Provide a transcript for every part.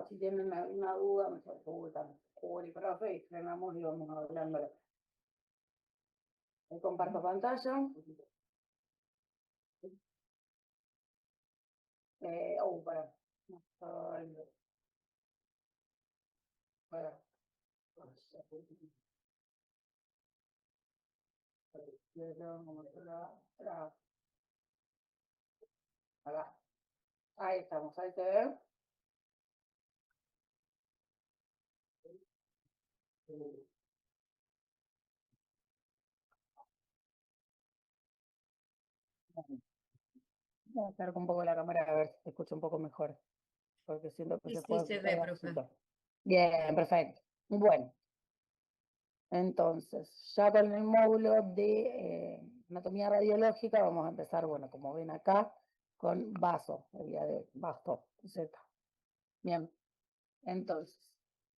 si tienen alguna duda, me consultan. Google y profe, y frenamos y vamos hablando. Comparto pantalla. Para. Para. Acá. Ahí estamos, ahí te veo. Voy a acercar un poco la cámara a ver si se escucha un poco mejor, porque siento que Sí, se sí, puede se escuchar ve, profe. bajito. Bien, perfecto. Bueno, entonces, ya con el módulo de anatomía radiológica vamos a empezar, bueno, como ven acá, con vaso, el día de basto, Z. Bien, entonces,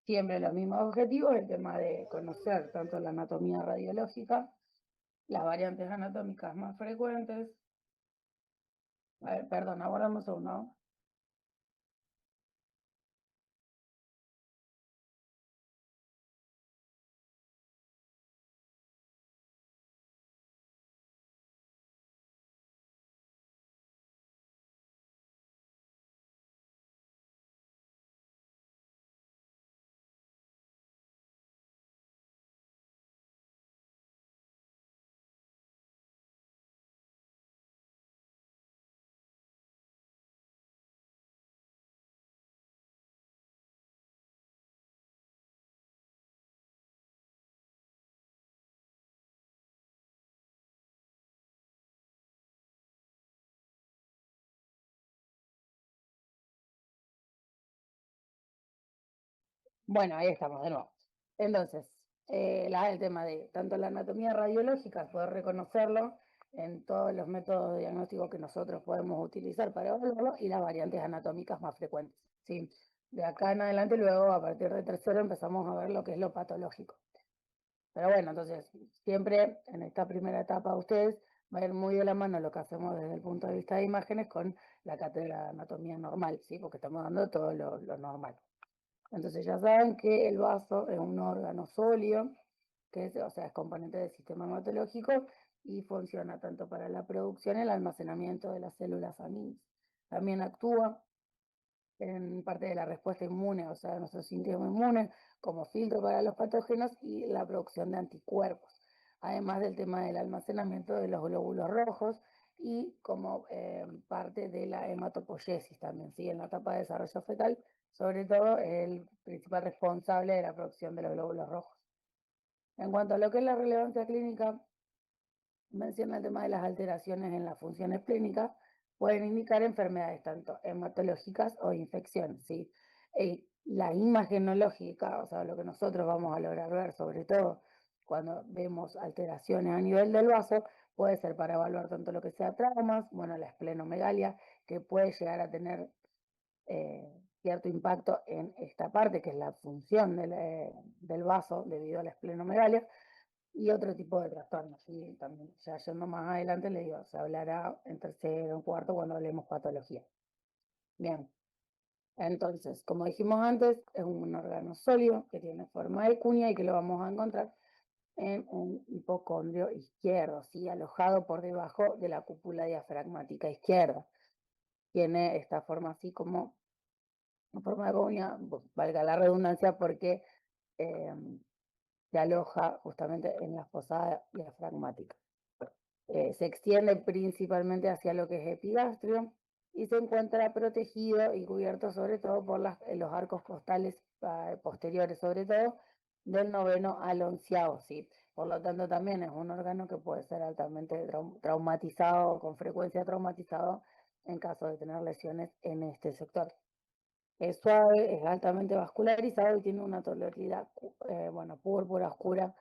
siempre los mismos objetivos, el tema de conocer tanto la anatomía radiológica, las variantes anatómicas más frecuentes. A ver, perdón, abordamos uno. Bueno, ahí estamos de nuevo. Entonces, el tema de tanto la anatomía radiológica, poder reconocerlo en todos los métodos de diagnóstico que nosotros podemos utilizar para evaluarlo y las variantes anatómicas más frecuentes. ¿Sí? De acá en adelante, luego, a partir de tercero, empezamos a ver lo que es lo patológico. Pero bueno, entonces, siempre en esta primera etapa ustedes va a ir muy de la mano lo que hacemos desde el punto de vista de imágenes con la cátedra de anatomía normal, ¿sí? Porque estamos dando todo lo normal. Entonces ya saben que el vaso es un órgano sólido, que es, o sea, es componente del sistema hematológico y funciona tanto para la producción y el almacenamiento de las células sanguíneas. También actúa en parte de la respuesta inmune, o sea, de nuestro sistema inmune, como filtro para los patógenos y la producción de anticuerpos. Además del tema del almacenamiento de los glóbulos rojos y como parte de la hematopoiesis también, ¿sí? En la etapa de desarrollo fetal, sobre todo el principal responsable de la producción de los glóbulos rojos. En cuanto a lo que es la relevancia clínica, menciona el tema de las alteraciones en las funciones clínicas, pueden indicar enfermedades tanto hematológicas o infecciones, ¿sí? La imagenológica, o sea, lo que nosotros vamos a lograr ver, sobre todo cuando vemos alteraciones a nivel del vaso, puede ser para evaluar tanto lo que sea traumas, bueno, la esplenomegalia, que puede llegar a tener cierto impacto en esta parte, que es la función del vaso debido a la esplenomegalia, y otro tipo de trastornos. Y también, ya yendo más adelante, le digo, se hablará en tercero, en cuarto, cuando hablemos patología. Bien, entonces, como dijimos antes, es un órgano sólido que tiene forma de cuña y que lo vamos a encontrar en un hipocondrio izquierdo, ¿sí? Alojado por debajo de la cúpula diafragmática izquierda. Tiene esta forma así como en forma de cuña, valga la redundancia, porque se aloja justamente en la fosa diafragmática. Se extiende principalmente hacia lo que es epigastrio y se encuentra protegido y cubierto sobre todo por los arcos costales posteriores, sobre todo del noveno al onceavo, ¿sí? Por lo tanto, también es un órgano que puede ser altamente traumatizado, con frecuencia traumatizado, en caso de tener lesiones en este sector. Es suave, es altamente vascularizado y tiene una tonalidad, bueno, púrpura oscura,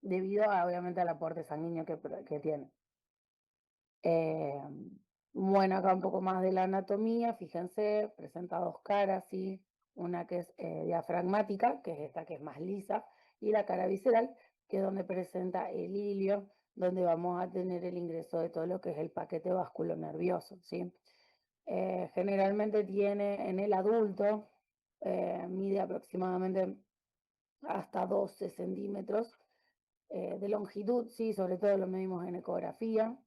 debido a, obviamente, al aporte sanguíneo que tiene. Bueno, acá un poco más de la anatomía, fíjense, presenta dos caras, ¿sí? Una que es diafragmática, que es esta que es más lisa, y la cara visceral, que es donde presenta el hilio, donde vamos a tener el ingreso de todo lo que es el paquete vasculonervioso, ¿sí? Generalmente tiene en el adulto mide aproximadamente hasta 12 centímetros de longitud, sí, sobre todo lo medimos en ecografía,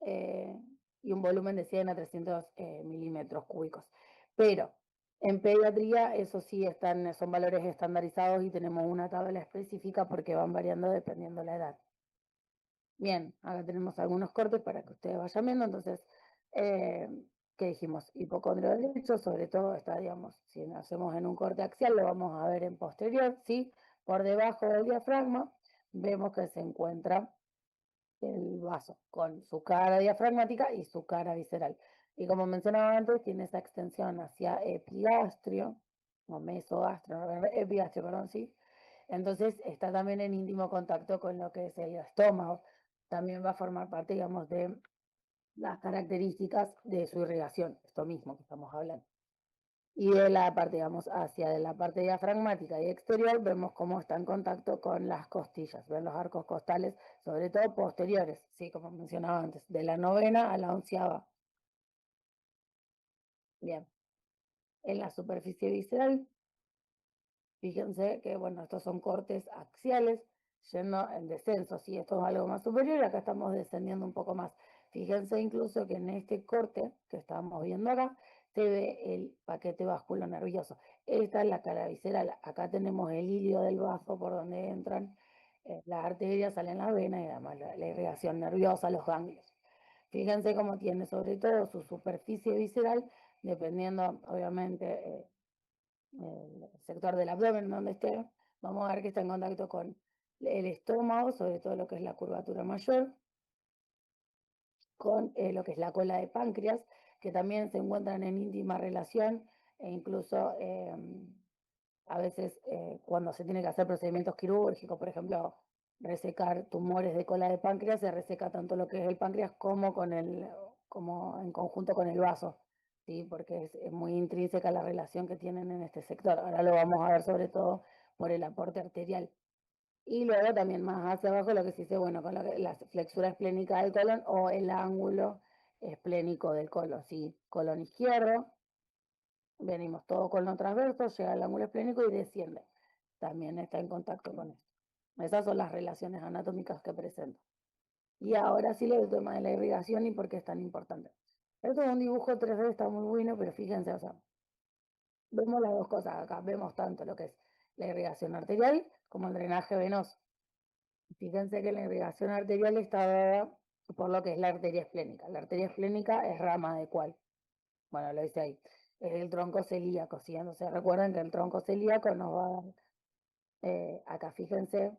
eh, y un volumen de 100 a 300 milímetros cúbicos. Pero en pediatría, eso sí, son valores estandarizados y tenemos una tabla específica porque van variando dependiendo la edad. Bien, acá tenemos algunos cortes para que ustedes vayan viendo. Entonces, eh, ¿qué dijimos? Hipocondrio derecho, sobre todo está, digamos, si lo hacemos en un corte axial, lo vamos a ver en posterior, ¿sí? Por debajo del diafragma, vemos que se encuentra el vaso con su cara diafragmática y su cara visceral. Y como mencionaba antes, tiene esa extensión hacia epigastrio, o mesogastrio, epigastrio, perdón, sí. Entonces está también en íntimo contacto con lo que es el estómago. También va a formar parte, digamos, de las características de su irrigación, esto mismo que estamos hablando. Y de la parte, digamos, hacia de la parte diafragmática y exterior, vemos cómo está en contacto con las costillas, ven los arcos costales, sobre todo posteriores, sí, como mencionaba antes, de la novena a la onceava. Bien, en la superficie visceral, fíjense que, bueno, estos son cortes axiales, yendo en descenso, si esto es algo más superior, acá estamos descendiendo un poco más. Fíjense incluso que en este corte que estamos viendo acá, se ve el paquete nervioso. Esta es la cara visceral, acá tenemos el hilio del vaso por donde entran las arterias, salen las venas y además la irrigación nerviosa, los ganglios. Fíjense cómo tiene sobre todo su superficie visceral, dependiendo obviamente el sector del abdomen donde esté, vamos a ver que está en contacto con el estómago, sobre todo lo que es la curvatura mayor, con lo que es la cola de páncreas, que también se encuentran en íntima relación e incluso a veces cuando se tiene que hacer procedimientos quirúrgicos, por ejemplo, resecar tumores de cola de páncreas, se reseca tanto lo que es el páncreas como en conjunto con el vaso, ¿sí? Porque es muy intrínseca la relación que tienen en este sector. Ahora lo vamos a ver sobre todo por el aporte arterial. Y luego también más hacia abajo lo que se dice, bueno, con la flexura esplénica del colon o el ángulo esplénico del colon, ¿sí? Colon izquierdo, venimos todo colon transverso, llega al ángulo esplénico y desciende. También está en contacto con esto. Esas son las relaciones anatómicas que presenta. Y ahora sí el tema de la irrigación y por qué es tan importante. Esto es un dibujo 3D, está muy bueno, pero fíjense, o sea, vemos las dos cosas acá. Vemos tanto lo que es la irrigación arterial como el drenaje venoso. Fíjense que la irrigación arterial está dada por lo que es la arteria esplénica. La arteria esplénica es rama de cuál. Bueno, lo dice ahí. Es el tronco celíaco, ¿sí? Entonces recuerden que el tronco celíaco nos va a dar, acá fíjense,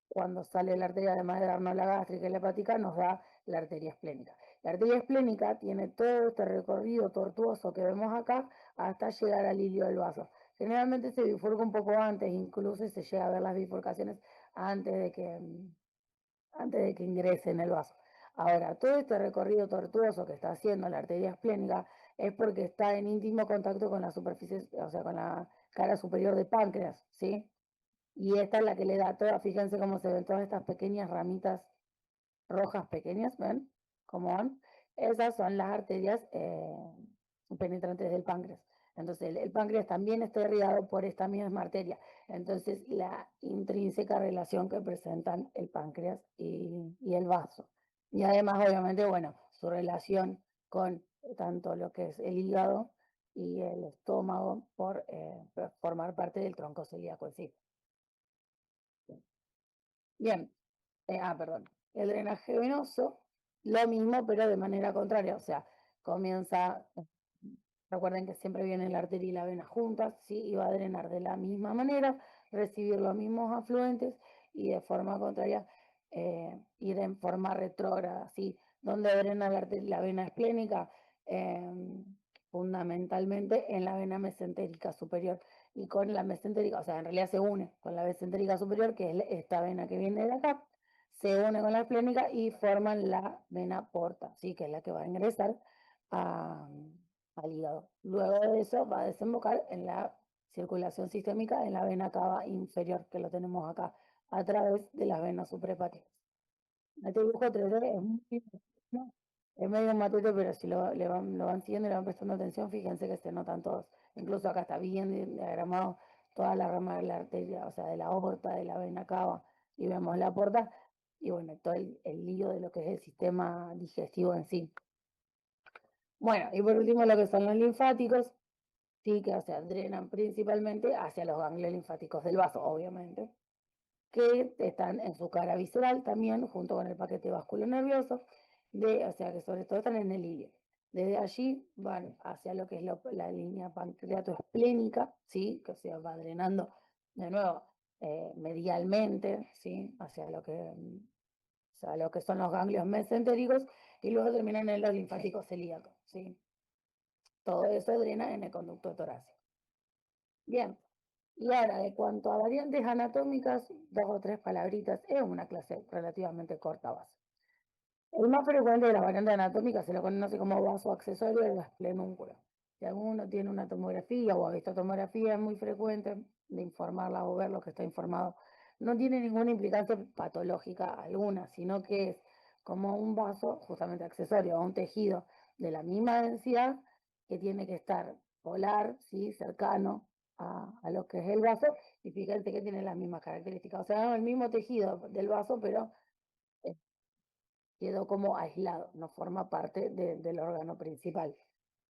cuando sale la arteria, además de darnos la gástrica y la hepática, nos da la arteria esplénica. La arteria esplénica tiene todo este recorrido tortuoso que vemos acá hasta llegar al hilio del vaso. Generalmente se bifurca un poco antes, incluso se llega a ver las bifurcaciones antes de que ingrese en el vaso. Ahora, todo este recorrido tortuoso que está haciendo la arteria esplénica es porque está en íntimo contacto con la superficie, o sea, con la cara superior de páncreas, ¿sí? Y esta es la que le da toda, fíjense cómo se ven todas estas pequeñas ramitas rojas pequeñas, ¿ven? ¿Cómo van? Esas son las arterias penetrantes del páncreas. Entonces, el páncreas también está irrigado por esta misma arteria. Entonces, la intrínseca relación que presentan el páncreas y el vaso. Y además, obviamente, bueno, su relación con tanto lo que es el hígado y el estómago por formar parte del tronco celíaco en sí. Bien, perdón. El drenaje venoso, lo mismo, pero de manera contraria. O sea, comienza, recuerden que siempre viene la arteria y la vena juntas, ¿sí? Y va a drenar de la misma manera, recibir los mismos afluentes y de forma contraria ir en forma retrógrada, ¿sí? Donde drena la arteria y la vena esplénica, fundamentalmente en la vena mesentérica superior. Y con la mesentérica, o sea, en realidad se une con la mesentérica superior, que es esta vena que viene de acá, se une con la esplénica y forman la vena porta, ¿sí? Que es la que va a ingresar a, al hígado. Luego de eso va a desembocar en la circulación sistémica en la vena cava inferior, que lo tenemos acá, a través de las venas suprahepáticas. Este dibujo 3D es muy, ¿no? Es medio un matute, pero si lo van siguiendo y le van prestando atención, fíjense que se notan todos. Incluso acá está bien diagramado toda la rama de la arteria, o sea, de la aorta, de la vena cava, y vemos la porta, y bueno, todo el lío de lo que es el sistema digestivo en sí. Bueno, y por último lo que son los linfáticos, sí, que o sea, drenan principalmente hacia los ganglios linfáticos del vaso, obviamente, que están en su cara visceral también, junto con el paquete vasculonervioso, o sea que sobre todo están en el ilio. Desde allí van hacia lo que es la línea pancreatoesplénica, ¿sí? Que o sea, va drenando de nuevo medialmente, ¿sí? O sea, lo que son los ganglios mesentéricos, y luego terminan en los linfáticos celíacos, ¿sí? Todo eso drena en el conducto torácico. Bien, y ahora, de cuanto a variantes anatómicas, dos o tres palabritas, es una clase relativamente corta base. El más frecuente de las variantes anatómicas se lo conoce como vaso accesorio de la esplenúncula. Si alguno tiene una tomografía o ha visto tomografía, es muy frecuente de informarla o ver lo que está informado. No tiene ninguna implicancia patológica alguna, sino que es como un vaso justamente accesorio a un tejido de la misma densidad que tiene que estar polar, ¿sí? Cercano a lo que es el vaso, y fíjate que tiene las mismas características. O sea, el mismo tejido del vaso, pero quedó como aislado, no forma parte del órgano principal.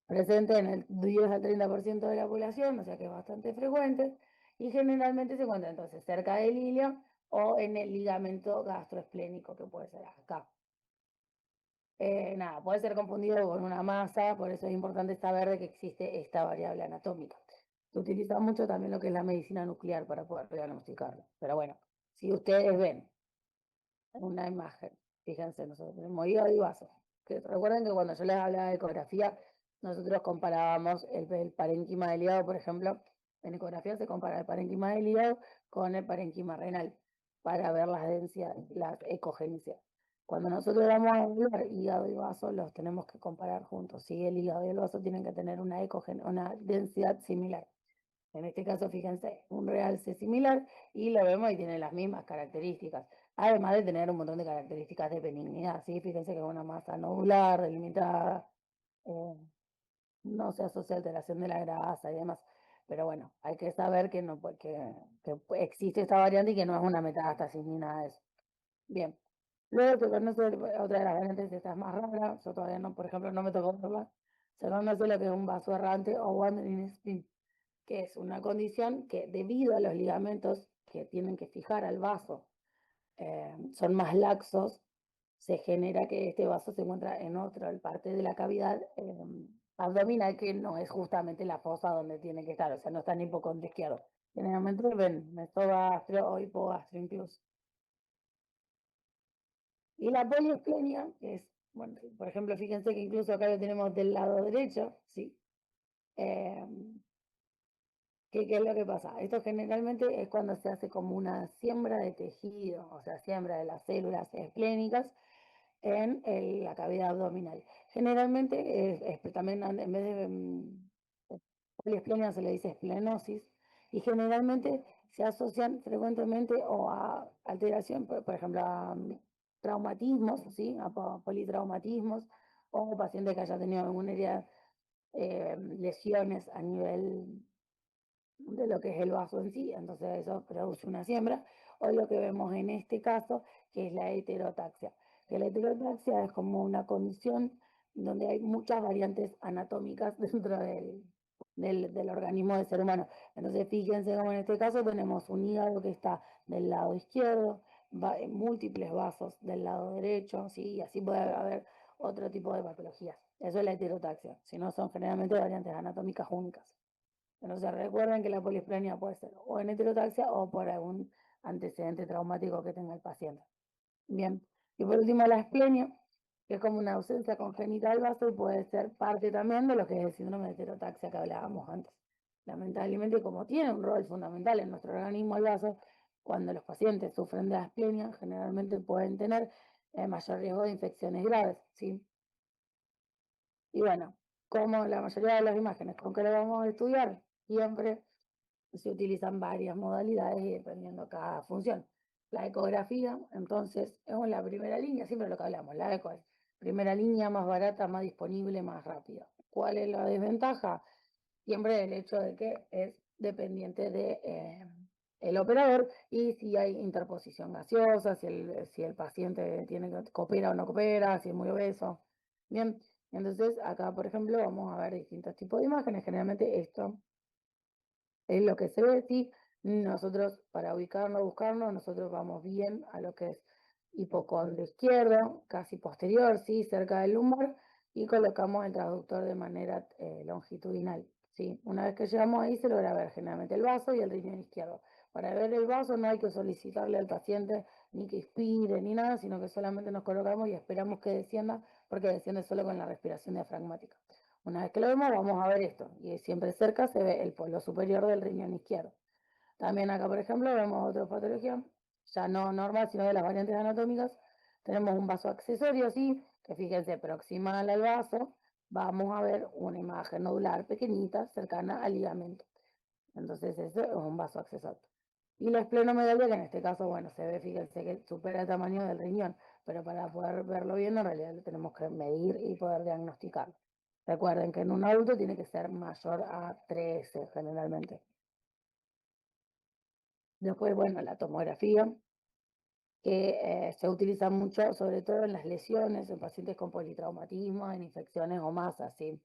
Presente en el 10 al 30% de la población, o sea que es bastante frecuente, y generalmente se encuentra entonces cerca del ilio o en el ligamento gastroesplénico, que puede ser acá. Nada, puede ser confundido con una masa, por eso es importante saber de que existe esta variable anatómica. Se utiliza mucho también lo que es la medicina nuclear para poder diagnosticarlo. Pero bueno, si ustedes ven una imagen. Fíjense, nosotros tenemos hígado y vaso. Que recuerden que cuando yo les hablaba de ecografía, nosotros comparábamos el parénquima del hígado, por ejemplo. En ecografía se compara el parénquima del hígado con el parénquima renal para ver las densidades, las ecogenesia. Cuando nosotros vamos a hablar hígado y vaso, los tenemos que comparar juntos. ¿Sí? El hígado y el vaso tienen que tener una densidad similar. En este caso, fíjense, un realce similar, y lo vemos y tiene las mismas características, además de tener un montón de características de benignidad, ¿sí? Fíjense que es una masa nodular, delimitada, eh, no se asocia a alteración de la grasa y demás. Pero bueno, hay que saber que, no, que existe esta variante y que no es una metástasis ni nada de eso. Bien. Luego se conoce otra de las variantes, esta es más rara, yo todavía no, por ejemplo, no me tocó verla. Se conoce lo que es un vaso errante o wandering spleen, que es una condición que debido a los ligamentos que tienen que fijar al vaso son más laxos, se genera que este vaso se encuentra en otra parte de la cavidad abdominal, que no es justamente la fosa donde tiene que estar, o sea, no está en hipocondrio izquierdo. Generalmente ven mesogastrio o hipogastrio incluso. Y la poliesplenia, que es, bueno, por ejemplo, fíjense que incluso acá lo tenemos del lado derecho, ¿sí? Eh, ¿qué es lo que pasa? Esto generalmente es cuando se hace como una siembra de tejido, o sea, siembra de las células esplénicas en la cavidad abdominal. Generalmente también en vez de poliesplenia se le dice esplenosis, y generalmente se asocian frecuentemente o a alteración, por ejemplo, a traumatismos, ¿sí? A politraumatismos, o pacientes que haya tenido alguna herida, lesiones a nivel de lo que es el vaso en sí, entonces eso produce una siembra, o lo que vemos en este caso, que es la heterotaxia. Que la heterotaxia es como una condición donde hay muchas variantes anatómicas dentro del organismo del ser humano. Entonces fíjense como en este caso tenemos un hígado que está del lado izquierdo, múltiples vasos del lado derecho, ¿sí? Y así puede haber otro tipo de patologías. Eso es la heterotaxia, si no son generalmente variantes anatómicas únicas. Entonces recuerden que la poliesplenia puede ser o en heterotaxia o por algún antecedente traumático que tenga el paciente. Bien, y por último la esplenia, que es como una ausencia congénita del vaso y puede ser parte también de lo que es el síndrome de heterotaxia que hablábamos antes. Lamentablemente, como tiene un rol fundamental en nuestro organismo el vaso, cuando los pacientes sufren de asplenia, generalmente pueden tener mayor riesgo de infecciones graves, ¿sí? Y bueno, como la mayoría de las imágenes con que lo vamos a estudiar, siempre se utilizan varias modalidades y dependiendo cada función. La ecografía, entonces, es la primera línea, siempre lo que hablamos, la eco es primera línea, más barata, más disponible, más rápida. ¿Cuál es la desventaja? Siempre el hecho de que es dependiente de el operador y si hay interposición gaseosa, si el paciente tiene coopera o no coopera, si es muy obeso. Bien, entonces acá, por ejemplo, vamos a ver distintos tipos de imágenes. Generalmente esto es lo que se ve, sí. Nosotros, para ubicarnos, buscarnos, nosotros vamos bien a lo que es hipocondrio izquierdo, casi posterior, sí, cerca del lumbar, y colocamos el traductor de manera longitudinal, sí. Una vez que llegamos ahí, se logra ver generalmente el vaso y el riñón izquierdo. Para ver el vaso no hay que solicitarle al paciente ni que inspire ni nada, sino que solamente nos colocamos y esperamos que descienda, porque desciende solo con la respiración diafragmática. Una vez que lo vemos, vamos a ver esto, y siempre cerca se ve el polo superior del riñón izquierdo. También acá, por ejemplo, vemos otra patología, ya no normal, sino de las variantes anatómicas. Tenemos un vaso accesorio, sí, que fíjense, proximal al vaso, vamos a ver una imagen nodular pequeñita, cercana al ligamento. Entonces, eso es un vaso accesorio. Y la esplenomegalia, que en este caso, bueno, se ve, fíjense que supera el tamaño del riñón, pero para poder verlo bien, en realidad lo tenemos que medir y poder diagnosticarlo. Recuerden que en un adulto tiene que ser mayor a 13 generalmente. Después, bueno, la tomografía, que se utiliza mucho, sobre todo en las lesiones, en pacientes con politraumatismo, en infecciones o masas, ¿sí?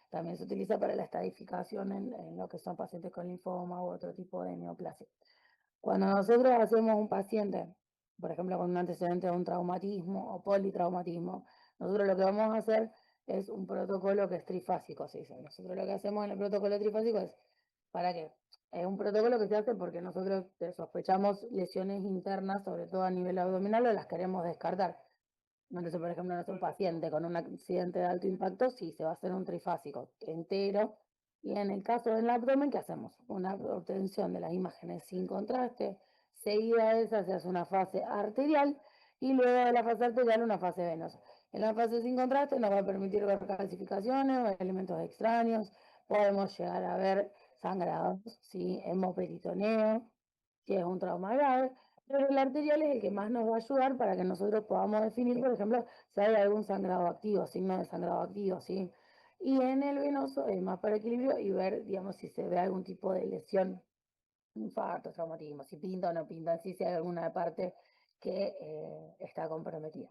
También se utiliza para la estadificación en lo que son pacientes con linfoma u otro tipo de neoplasia. Cuando nosotros hacemos un paciente, por ejemplo, con un antecedente de un traumatismo o politraumatismo, nosotros lo que vamos a hacer es un protocolo que es trifásico, se dice. Nosotros lo que hacemos en el protocolo trifásico es, ¿para qué? Es un protocolo que se hace porque nosotros sospechamos lesiones internas, sobre todo a nivel abdominal, o las queremos descartar. Entonces, por ejemplo, no es un paciente con un accidente de alto impacto, sí, se va a hacer un trifásico entero. Y en el caso del abdomen, ¿qué hacemos? Una obtención de las imágenes sin contraste, seguida de esa se hace una fase arterial y luego de la fase arterial una fase venosa. En la fase sin contraste nos va a permitir ver calcificaciones o elementos extraños, podemos llegar a ver sangrados, ¿sí? Hemoperitoneo, si es un trauma grave, pero el arterial es el que más nos va a ayudar para que nosotros podamos definir, por ejemplo, si hay algún sangrado activo, signo de sangrado activo, ¿sí? Y en el venoso es más para equilibrio y ver, digamos, si se ve algún tipo de lesión, infarto, traumatismo, si pinta o no pinta, si hay alguna parte que está comprometida.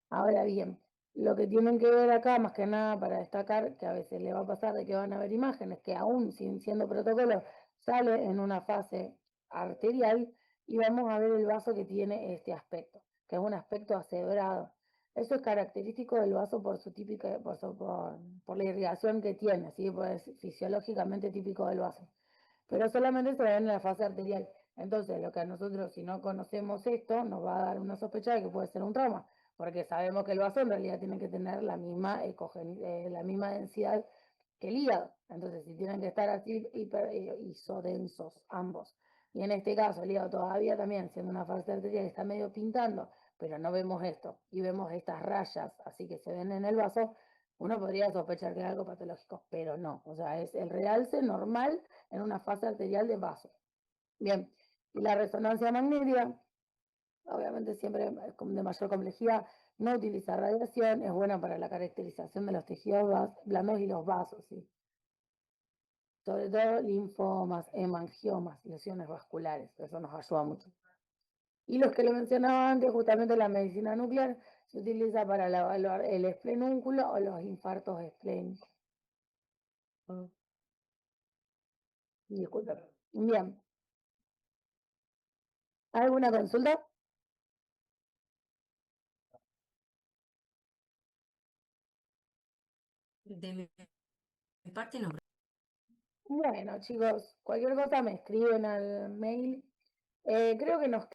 Ahora bien, lo que tienen que ver acá, más que nada para destacar, que a veces le va a pasar de que van a ver imágenes que aún sin siendo protocolo, sale en una fase arterial y vamos a ver el vaso que tiene este aspecto, que es un aspecto asebrado. Eso es característico del vaso por su típica, por la irrigación que tiene, ¿sí? Pues es fisiológicamente típico del vaso. Pero solamente se ve en la fase arterial. Entonces, lo que a nosotros, si no conocemos esto, nos va a dar una sospecha de que puede ser un trauma, porque sabemos que el vaso en realidad tiene que tener la misma densidad que el hígado. Entonces, si tienen que estar así isodensos ambos. Y en este caso, el hígado todavía también, siendo una fase arterial, está medio pintando, pero no vemos esto. Y vemos estas rayas, así que se ven en el vaso, uno podría sospechar que es algo patológico, pero no. O sea, es el realce normal en una fase arterial de vaso. Bien, y la resonancia magnética, obviamente siempre de mayor complejidad, no utiliza radiación, es buena para la caracterización de los tejidos blandos y los vasos, ¿sí? Sobre todo linfomas, hemangiomas, lesiones vasculares, eso nos ayuda mucho. Y los que le mencionaba antes, justamente la medicina nuclear, se utiliza para evaluar el esplenúnculo o los infartos esplénicos. Disculpen. Bien, ¿alguna consulta? De mi parte no. Bueno, chicos, cualquier cosa me escriben al mail. Creo que nos